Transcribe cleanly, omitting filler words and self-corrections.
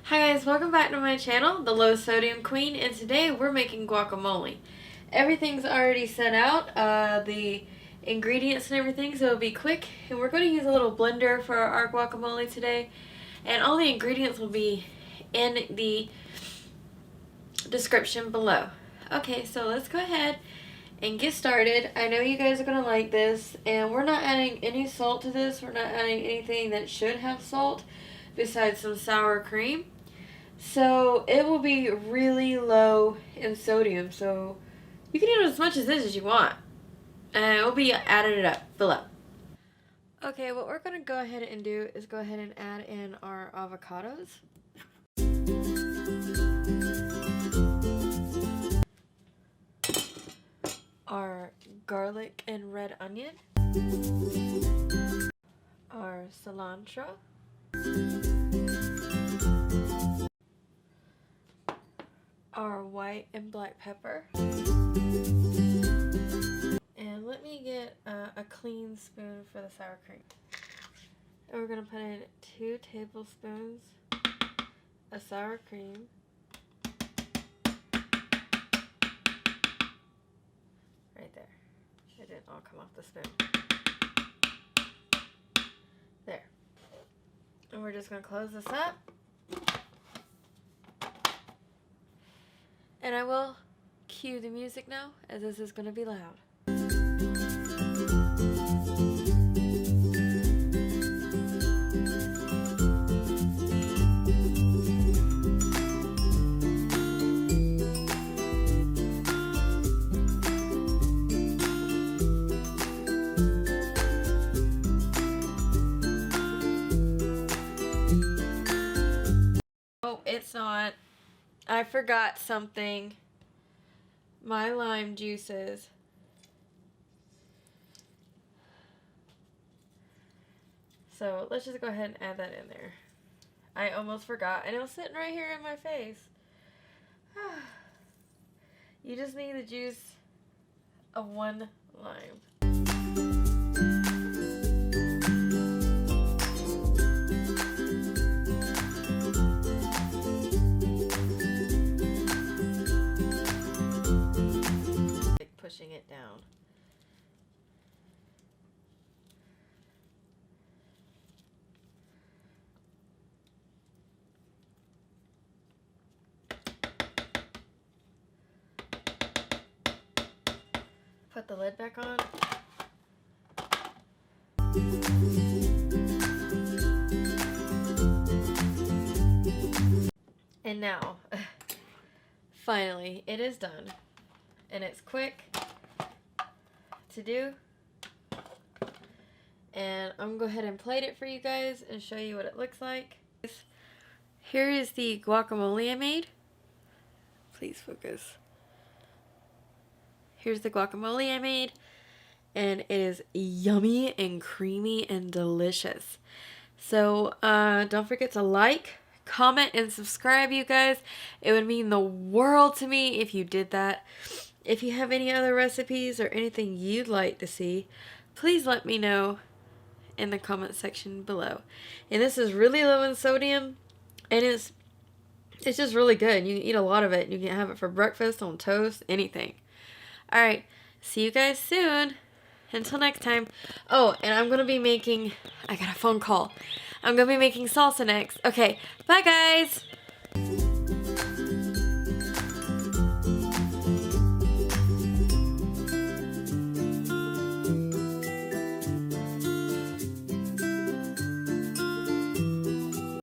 Hi guys, welcome back to my channel, the Low Sodium Queen, and today we're making guacamole. Everything's already set out, the ingredients and everything, so it'll be quick. And we're going to use a little blender for our guacamole today, and all the ingredients will be in the description below. Okay, so let's go ahead and get started. I know you guys are going to like this, and we're not adding any salt to this. We're not adding anything that should have salt besides some sour cream. So it will be really low in sodium, so you can eat as much of this as you want. And it will be added up below. Okay, what we're going to go ahead and do is go ahead and add in our avocados. Our garlic and red onion. Our cilantro. Our white and black pepper. And let me get a clean spoon for the sour cream. And we're going to put in 2 tablespoons of sour cream. Right there. It didn't all come off the spoon. There. And we're just going to close this up. And I will cue the music now, as this is going to be loud. Oh, it's not. I forgot something. My lime juices. So let's just go ahead and add that in there. I almost forgot, and it was sitting right here in my face. You just need the juice of 1 lime. Pushing it down. Put the lid back on. And now, finally, it is done. And it's quick to do. And I'm going to go ahead and plate it for you guys and show you what it looks like. Here is the guacamole I made. Please focus. Here's the guacamole I made. And it is yummy and creamy and delicious. So don't forget to like, comment, and subscribe, you guys. It would mean the world to me if you did that. If you have any other recipes or anything you'd like to see, please let me know in the comment section below. And this is really low in sodium, and it's just really good. You can eat a lot of it. You can have it for breakfast, on toast, anything. Alright, see you guys soon. Until next time. Oh, and I'm going to be making, I got a phone call. I'm going to be making salsa next. Okay, bye guys.